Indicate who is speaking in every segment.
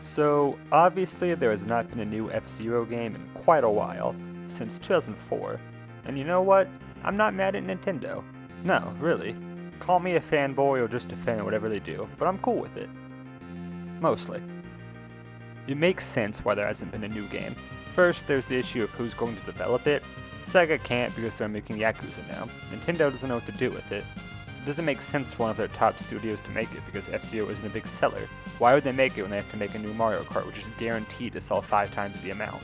Speaker 1: So, obviously there has not been a new F-Zero game in quite a while, since 2004. And you know what? I'm not mad at Nintendo. No, really. Call me a fanboy or just a fan of whatever they do, but I'm cool with it. Mostly. It makes sense why there hasn't been a new game. First, there's the issue of who's going to develop it. Sega can't because they're making Yakuza now. Nintendo doesn't know what to do with it. It doesn't make sense for one of their top studios to make it because F-Zero isn't a big seller. Why would they make it when they have to make a new Mario Kart, which is guaranteed to sell 5 times the amount?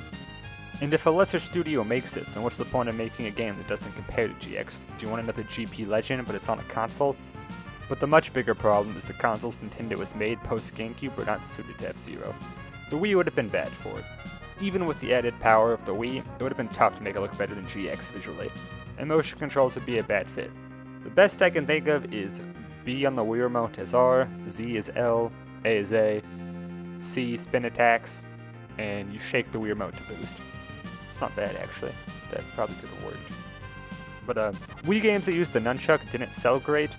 Speaker 1: And if a lesser studio makes it, then what's the point of making a game that doesn't compare to GX? Do you want another GP Legend, but it's on a console? But the much bigger problem is the consoles Nintendo has made post-GameCube were not suited to F-Zero. The Wii would have been bad for it. Even with the added power of the Wii, it would have been tough to make it look better than GX visually, and motion controls would be a bad fit. The best I can think of is B on the Wii remote as R, Z is L, A is A, C spin attacks, and you shake the Wii remote to boost. It's not bad actually, that probably could have worked. But Wii games that used the nunchuck didn't sell great,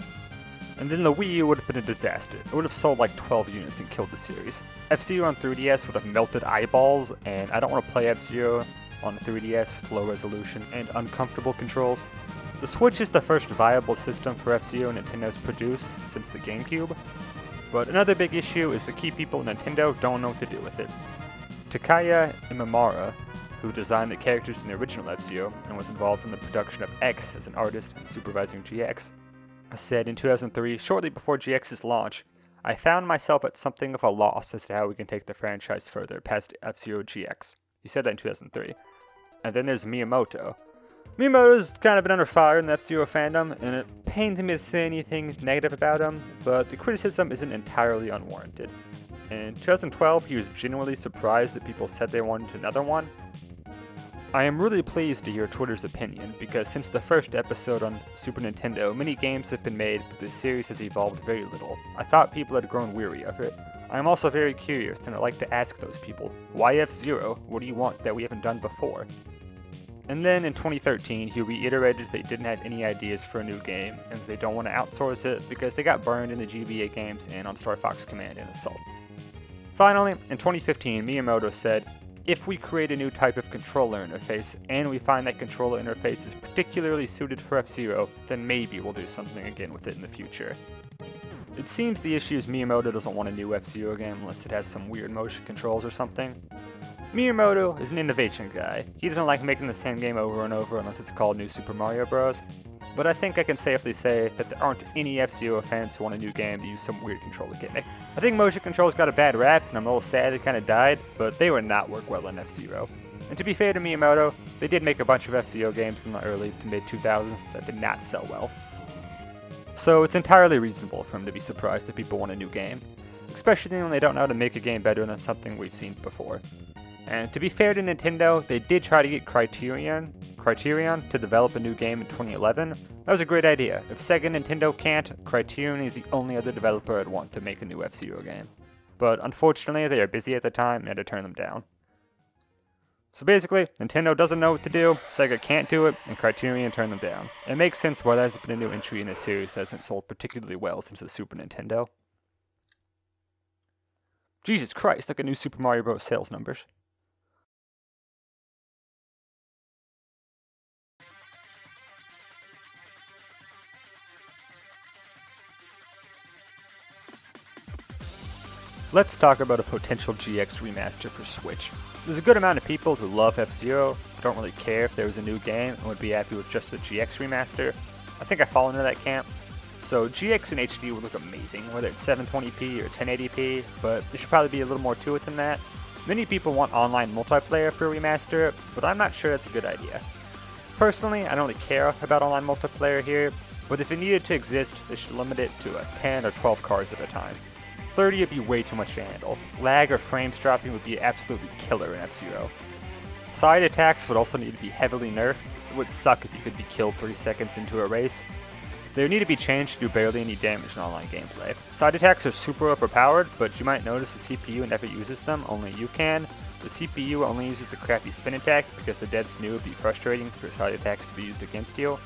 Speaker 1: and then the Wii U would have been a disaster. It would have sold like 12 units and killed the series. F-Zero on 3DS would have melted eyeballs, and I don't want to play F-Zero on 3DS with low resolution and uncomfortable controls. The Switch is the first viable system for F-Zero Nintendo's produced since the GameCube, but another big issue is the key people at Nintendo don't know what to do with it. Takaya Imamura, who designed the characters in the original F-Zero and was involved in the production of X as an artist and supervising GX, said in 2003, shortly before GX's launch, "I found myself at something of a loss as to how we can take the franchise further past F-Zero GX. He said that in 2003. And then there's Miyamoto. Miyamoto's kind of been under fire in the F-Zero fandom, and it pains me to say anything negative about him, but the criticism isn't entirely unwarranted. In 2012, he was genuinely surprised that people said they wanted another one. I am really pleased to hear Twitter's opinion, because since the first episode on Super Nintendo, many games have been made, but the series has evolved very little. I thought people had grown weary of it. I am also very curious, and I'd like to ask those people, why F-Zero? What do you want that we haven't done before? And then in 2013, he reiterated they didn't have any ideas for a new game, and they don't want to outsource it because they got burned in the GBA games and on Star Fox Command and Assault. Finally, in 2015, Miyamoto said, "If we create a new type of controller interface, and we find that controller interface is particularly suited for F-Zero, then maybe we'll do something again with it in the future." It seems the issue is Miyamoto doesn't want a new F-Zero game unless it has some weird motion controls or something. Miyamoto is an innovation guy. He doesn't like making the same game over and over unless it's called New Super Mario Bros. But I think I can safely say that there aren't any F-Zero fans who want a new game to use some weird controller gimmick. I think motion controls got a bad rap, and I'm a little sad it kinda died, but they would not work well in F-Zero. And to be fair to Miyamoto, they did make a bunch of F-Zero games in the early to mid-2000s that did not sell well. So it's entirely reasonable for him to be surprised that people want a new game, especially when they don't know how to make a game better than something we've seen before. And to be fair to Nintendo, they did try to get Criterion to develop a new game in 2011. That was a great idea. If Sega and Nintendo can't, Criterion is the only other developer I'd want to make a new F-Zero game. But unfortunately, they are busy at the time and had to turn them down. So basically, Nintendo doesn't know what to do, Sega can't do it, and Criterion turned them down. It makes sense why there hasn't been a new entry in a series that hasn't sold particularly well since the Super Nintendo. Jesus Christ, look at new Super Mario Bros. Sales numbers. Let's talk about a potential GX remaster for Switch. There's a good amount of people who love F-Zero, but don't really care if there was a new game and would be happy with just the GX remaster. I think I fall into that camp. So GX in HD would look amazing, whether it's 720p or 1080p, but there should probably be a little more to it than that. Many people want online multiplayer for a remaster, but I'm not sure that's a good idea. Personally, I don't really care about online multiplayer here, but if it needed to exist, they should limit it to 10 or 12 cars at a time. 30 would be way too much to handle. Lag or frames dropping would be absolutely killer in F-Zero. Side attacks would also need to be heavily nerfed. It would suck if you could be killed 3 seconds into a race. They would need to be changed to do barely any damage in online gameplay. Side attacks are super overpowered, but you might notice the CPU never uses them, only you can. The CPU only uses the crappy spin attack because the devs knew it would be frustrating for side attacks to be used against you.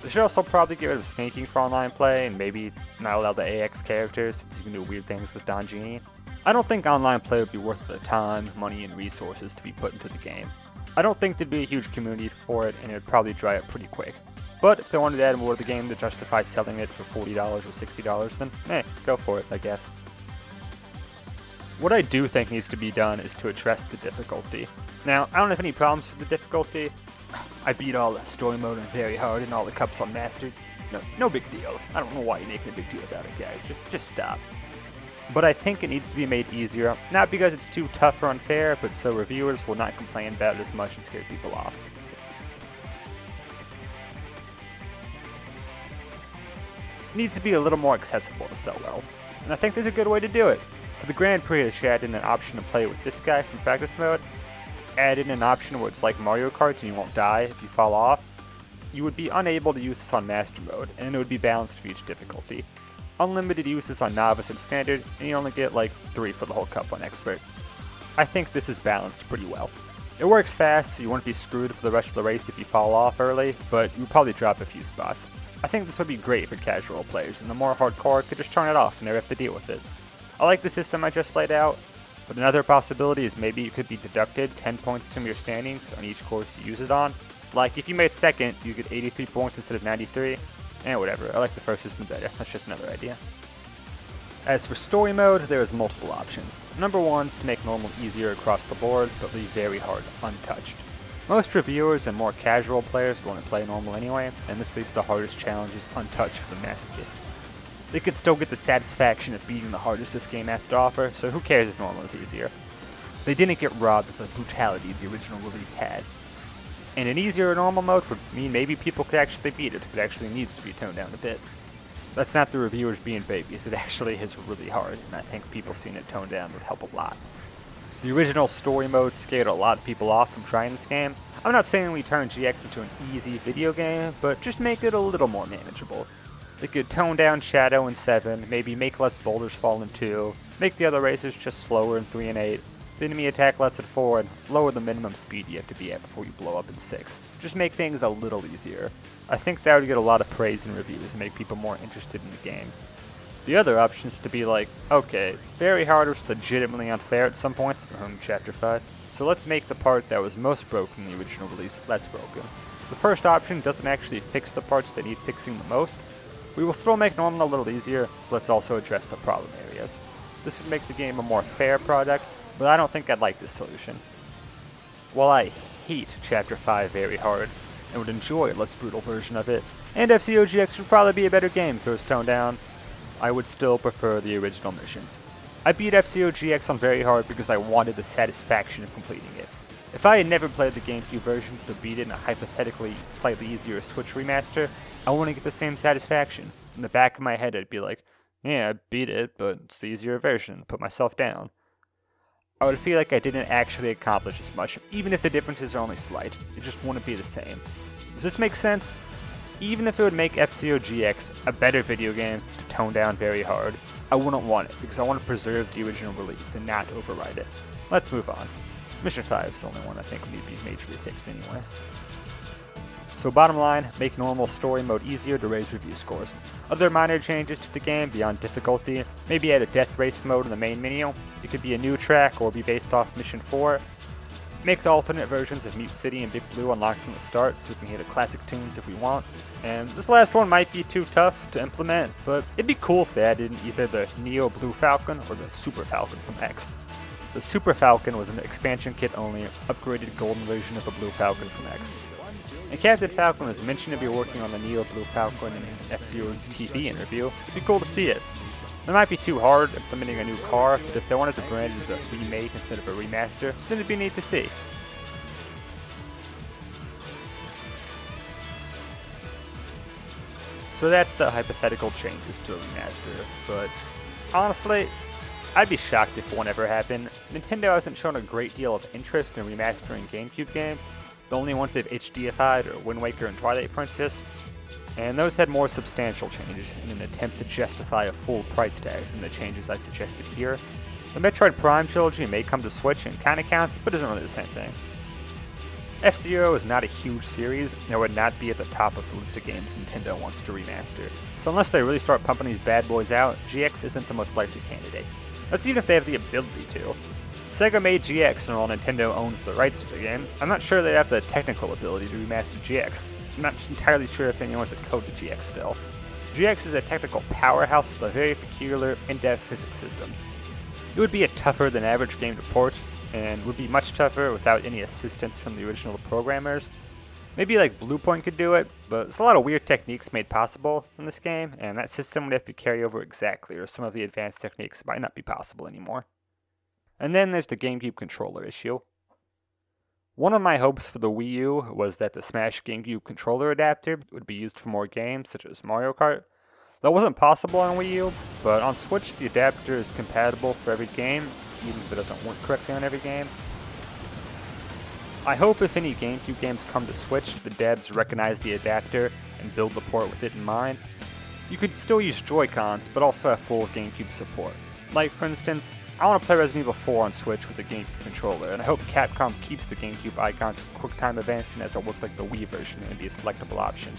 Speaker 1: They should also probably get rid of snaking for online play and maybe not allow the AX characters since you can do weird things with Don Genie. I don't think online play would be worth the time, money, and resources to be put into the game. I don't think there'd be a huge community for it, and it would probably dry up pretty quick. But if they wanted to add more to the game to justify selling it for $40 or $60, then go for it, I guess. What I do think needs to be done is to address the difficulty. Now, I don't have any problems with the difficulty. I beat all the story mode on very hard and all the cups on mastered. No big deal. I don't know why you're making a big deal about it, guys. Just stop. But I think it needs to be made easier, not because it's too tough or unfair, but so reviewers will not complain about it as much and scare people off. It needs to be a little more accessible to sell well, and I think there's a good way to do it. For the Grand Prix, they should add in an option to play with this guy from practice mode, add in an option where it's like Mario Kart and you won't die if you fall off. You would be unable to use this on Master Mode, and it would be balanced for each difficulty. Unlimited uses on Novice and Standard, and you only get like 3 for the whole cup on Expert. I think this is balanced pretty well. It works fast, so you won't be screwed for the rest of the race if you fall off early, but you would probably drop a few spots. I think this would be great for casual players, and the more hardcore could just turn it off and never have to deal with it. I like the system I just laid out, but another possibility is maybe you could be deducted 10 points from your standings on each course you use it on. Like, if you made second, you get 83 points instead of 93. Whatever, I like the first system better. That's just another idea. As for story mode, there is multiple options. Number 1 is to make normal easier across the board, but leave very hard untouched. Most reviewers and more casual players want to play normal anyway, and this leaves the hardest challenges untouched for the masochists. They could still get the satisfaction of beating the hardest this game has to offer, so who cares if normal is easier? They didn't get robbed of the brutality the original release had. And an easier normal mode would mean maybe people could actually beat it if it actually needs to be toned down a bit. That's not the reviewers being babies, it actually is really hard, and I think people seeing it toned down would help a lot. The original story mode scared a lot of people off from trying this game. I'm not saying we turn GX into an easy video game, but just make it a little more manageable. They could tone down Shadow in 7, maybe make less boulders fall in 2, make the other races just slower in 3 and 8, the enemy attack less at 4, and lower the minimum speed you have to be at before you blow up in 6. Just make things a little easier. I think that would get a lot of praise in reviews and make people more interested in the game. The other option is to be like, okay, very hard was legitimately unfair at some points, Chapter 5, so let's make the part that was most broken in the original release less broken. The first option doesn't actually fix the parts that need fixing the most. We will still make normal a little easier, but let's also address the problem areas. This would make the game a more fair product, but I don't think I'd like this solution. While I hate Chapter 5 very hard, and would enjoy a less brutal version of it, and FCOGX would probably be a better game if it was toned down, I would still prefer the original missions. I beat FCOGX on very hard because I wanted the satisfaction of completing it. If I had never played the GameCube version to beat it in a hypothetically slightly easier Switch remaster, I wouldn't get the same satisfaction. In the back of my head I'd be like, yeah, I beat it, but it's the easier version, put myself down. I would feel like I didn't actually accomplish as much, even if the differences are only slight. It just wouldn't be the same. Does this make sense? Even if it would make FCOGX a better video game to tone down very hard, I wouldn't want it, because I want to preserve the original release and not override it. Let's move on. Mission 5 is the only one I think would be majorly fixed anyway. So bottom line, make normal story mode easier to raise review scores. Other minor changes to the game beyond difficulty, maybe add a death race mode in the main menu. It could be a new track or be based off Mission 4. Make the alternate versions of Mute City and Big Blue unlocked from the start so we can hear the classic tunes if we want. And this last one might be too tough to implement, but it'd be cool if they added either the Neo Blue Falcon or the Super Falcon from X. The Super Falcon was an expansion kit only, upgraded golden version of the Blue Falcon from X. And Captain Falcon was mentioned to be working on the Neo Blue Falcon in an FCO's TV interview. It'd be cool to see it. It might be too hard implementing a new car, but if they wanted to brand it as a remake instead of a remaster, then it'd be neat to see. So that's the hypothetical changes to a remaster, but honestly, I'd be shocked if one ever happened. Nintendo hasn't shown a great deal of interest in remastering GameCube games. The only ones they've HDified are Wind Waker and Twilight Princess, and those had more substantial changes in an attempt to justify a full price tag than the changes I suggested here. The Metroid Prime trilogy may come to Switch and kinda counts, but isn't really the same thing. F-Zero is not a huge series, and it would not be at the top of the list of games Nintendo wants to remaster. So unless they really start pumping these bad boys out, GX isn't the most likely candidate. That's even if they have the ability to. Sega made GX, and while Nintendo owns the rights to the game, I'm not sure they have the technical ability to remaster GX. I'm not entirely sure if anyone wants to code to GX still. GX is a technical powerhouse with a very peculiar, in-depth physics systems. It would be a tougher than average game to port, and would be much tougher without any assistance from the original programmers. Maybe like Bluepoint could do it, but there's a lot of weird techniques made possible in this game, and that system would have to carry over exactly, or some of the advanced techniques might not be possible anymore. And then there's the GameCube controller issue. One of my hopes for the Wii U was that the Smash GameCube controller adapter would be used for more games, such as Mario Kart. That wasn't possible on Wii U, but on Switch the adapter is compatible for every game, even if it doesn't work correctly on every game. I hope if any GameCube games come to Switch, the devs recognize the adapter and build the port with it in mind. You could still use Joy-Cons, but also have full GameCube support. Like, for instance, I want to play Resident Evil 4 on Switch with the GameCube controller, and I hope Capcom keeps the GameCube icons for QuickTime events and has it work like the Wii version and be a selectable option.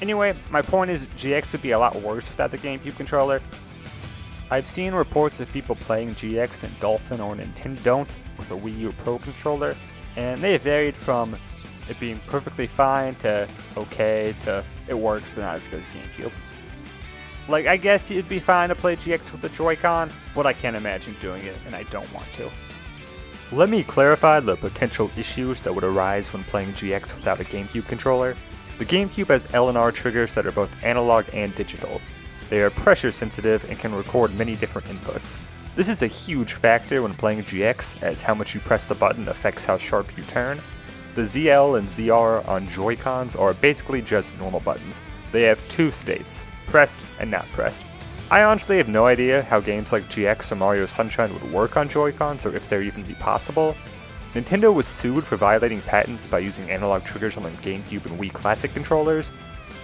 Speaker 1: Anyway, my point is GX would be a lot worse without the GameCube controller. I've seen reports of people playing GX in Dolphin or Nintendo Don't with a Wii U Pro controller, and they varied from it being perfectly fine to okay to it works but not as good as GameCube. Like, I guess it'd be fine to play GX with the Joy-Con, but I can't imagine doing it, and I don't want to. Let me clarify the potential issues that would arise when playing GX without a GameCube controller. The GameCube has L and R triggers that are both analog and digital. They are pressure sensitive and can record many different inputs. This is a huge factor when playing GX, as how much you press the button affects how sharp you turn. The ZL and ZR on Joy-Cons are basically just normal buttons. They have two states, pressed and not pressed. I honestly have no idea how games like GX or Mario Sunshine would work on Joy-Cons or if they're even be possible. Nintendo was sued for violating patents by using analog triggers on the GameCube and Wii Classic controllers.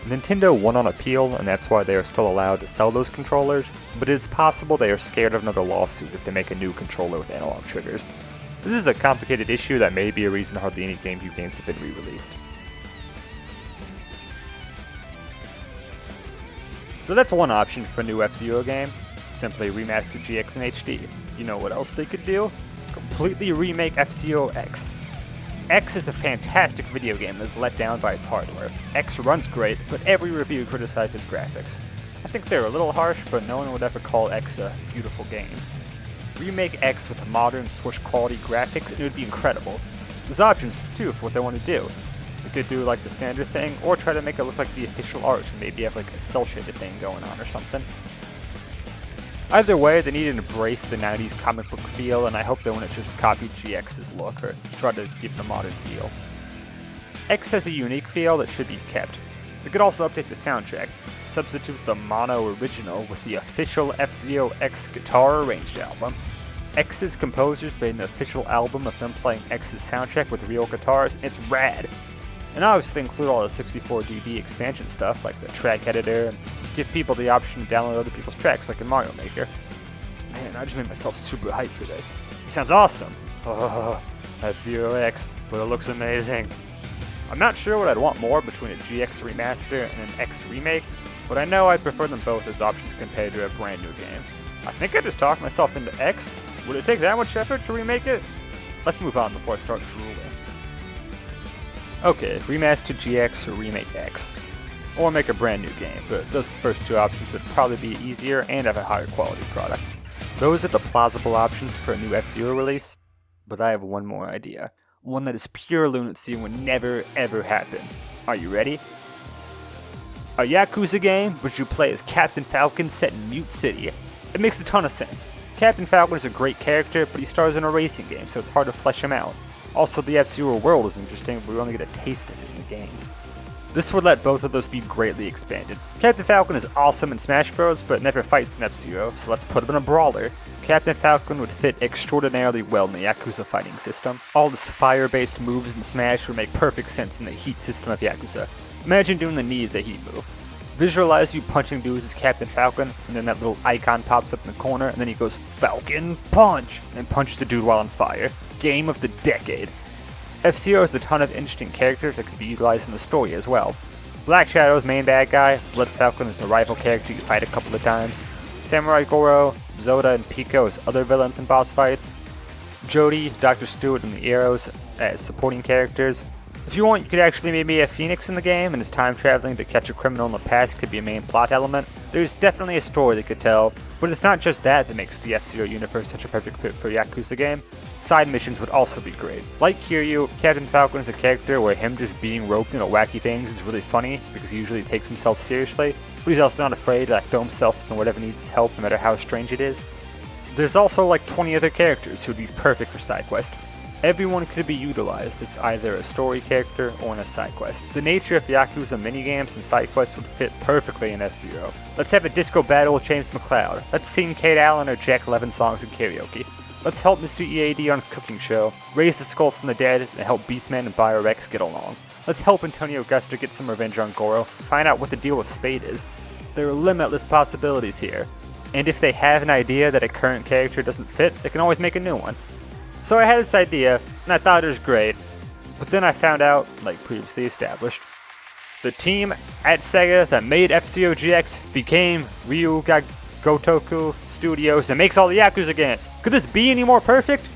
Speaker 1: Nintendo won on appeal, and that's why they are still allowed to sell those controllers, but it is possible they are scared of another lawsuit if they make a new controller with analog triggers. This is a complicated issue that may be a reason hardly any GameCube games have been re-released. So that's one option for a new F-Zero game, simply remaster GX in HD. You know what else they could do? Completely remake F-Zero X. X is a fantastic video game that is let down by its hardware. X runs great, but every review criticized its graphics. I think they're a little harsh, but no one would ever call X a beautiful game. Remake X with modern Switch quality graphics and it would be incredible. There's options too for what they want to do. They could do like the standard thing, or try to make it look like the official art and maybe have like a cel shaded thing going on or something. Either way, they need to embrace the 90s comic book feel, and I hope they wouldn't just copy GX's look or try to give it a modern feel. X has a unique feel that should be kept. They could also update the soundtrack, substitute the mono original with the official F-Zero X guitar arranged album. X's composers made an official album of them playing X's soundtrack with real guitars, and it's rad. And obviously include all the 64dB expansion stuff like the track editor and give people the option to download other people's tracks like in Mario Maker. Man, I just made myself super hyped for this. It sounds awesome. Oh, F-Zero X, but it looks amazing. I'm not sure what I'd want more between a GX remaster and an X remake, but I know I'd prefer them both as options compared to a brand new game. I think I just talked myself into X. Would it take that much effort to remake it? Let's move on before I start drooling. Okay, remaster GX or remake X. Or make a brand new game, but those first two options would probably be easier and have a higher quality product. Those are the plausible options for a new F-Zero release, but I have one more idea. One that is pure lunacy and would never ever happen. Are you ready? A Yakuza game which you play as Captain Falcon set in Mute City. It makes a ton of sense. Captain Falcon is a great character, but he stars in a racing game, so it's hard to flesh him out. Also, the F-Zero world is interesting, but we only get a taste of it in the games. This would let both of those be greatly expanded. Captain Falcon is awesome in Smash Bros, but never fights in F-Zero, so let's put him in a brawler. Captain Falcon would fit extraordinarily well in the Yakuza fighting system. All this fire-based moves in Smash would make perfect sense in the heat system of Yakuza. Imagine doing the knee as a heat move. Visualize you punching dudes as Captain Falcon, and then that little icon pops up in the corner, and then he goes, Falcon Punch, and punches the dude while on fire. Game of the decade. F-Zero has a ton of interesting characters that could be utilized in the story as well. Black Shadow's main bad guy, Blood Falcon is the rival character you fight a couple of times, Samurai Goro, Zoda and Pico as other villains in boss fights, Jody, Dr. Stewart, and the Arrows as supporting characters. If you want, you could actually maybe have Phoenix in the game, and his time traveling to catch a criminal in the past could be a main plot element. There's definitely a story they could tell, but it's not just that makes the F-Zero universe such a perfect fit for a Yakuza game. Side missions would also be great. Like Kiryu, Captain Falcon is a character where him just being roped into wacky things is really funny because he usually takes himself seriously, but he's also not afraid to throw himself in whatever needs help no matter how strange it is. There's also like 20 other characters who would be perfect for side quest. Everyone could be utilized as either a story character or in a side quest. The nature of Yakuza minigames and side quests would fit perfectly in F-Zero. Let's have a disco battle with James McCloud. Let's sing Kate Allen or Jack Levin songs in karaoke. Let's help Mr. EAD on his cooking show, raise the skull from the dead, and help Beastman and Bio-Rex get along. Let's help Antonio Augusta get some revenge on Goro, find out what the deal with Spade is. There are limitless possibilities here, and if they have an idea that a current character doesn't fit, they can always make a new one. So I had this idea, and I thought it was great, but then I found out, like previously established, the team at Sega that made F-Zero GX became Ryuga Gotoku Studios that makes all the Yakuza games. Could this be any more perfect?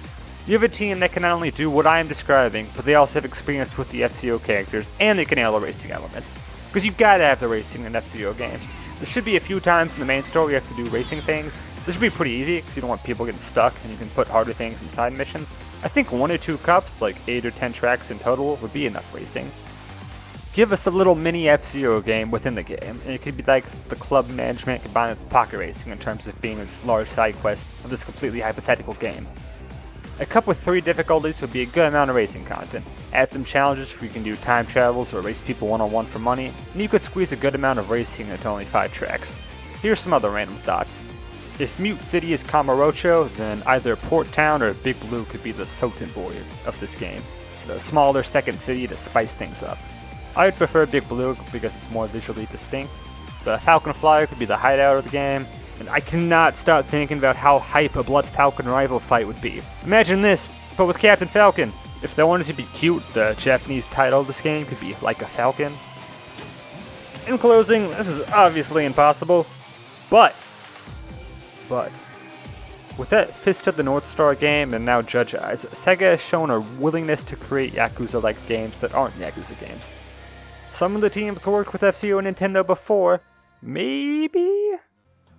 Speaker 1: You have a team that can not only do what I am describing, but they also have experience with the F-Zero characters, and they can handle the racing elements. Because you've got to have the racing in F-Zero games. There should be a few times in the main story you have to do racing things. This should be pretty easy, because you don't want people getting stuck, and you can put harder things in side missions. I think 1 or 2 cups, like 8 or 10 tracks in total, would be enough racing. Give us a little mini F-Zero game within the game, and it could be like the club management combined with pocket racing in terms of being this large side quest of this completely hypothetical game. A cup with 3 difficulties would be a good amount of racing content. Add some challenges where you can do time travels or race people one-on-one for money, and you could squeeze a good amount of racing into only 5 tracks. Here's some other random thoughts. If Mute City is Kamurocho, then either Port Town or Big Blue could be the Sotenborg of this game, the smaller second city to spice things up. I would prefer Big Blue because it's more visually distinct. The Falcon Flyer could be the hideout of the game, and I cannot stop thinking about how hype a Blood Falcon rival fight would be. Imagine this, but with Captain Falcon. If they wanted to be cute, the Japanese title of this game could be Like a Falcon. In closing, this is obviously impossible, but with that Fist of the North Star game and now Judge Eyes, Sega has shown a willingness to create Yakuza-like games that aren't Yakuza games. Some of the teams worked with F-Zero and Nintendo before. Maybe?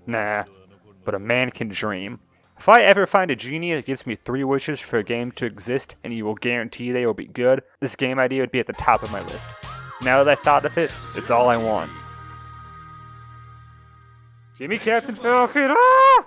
Speaker 1: Nah. But a man can dream. If I ever find a genie that gives me 3 wishes for a game to exist and you will guarantee they will be good, this game idea would be at the top of my list. Now that I've thought of it, it's all I want. Give me Captain Falcon! Ah!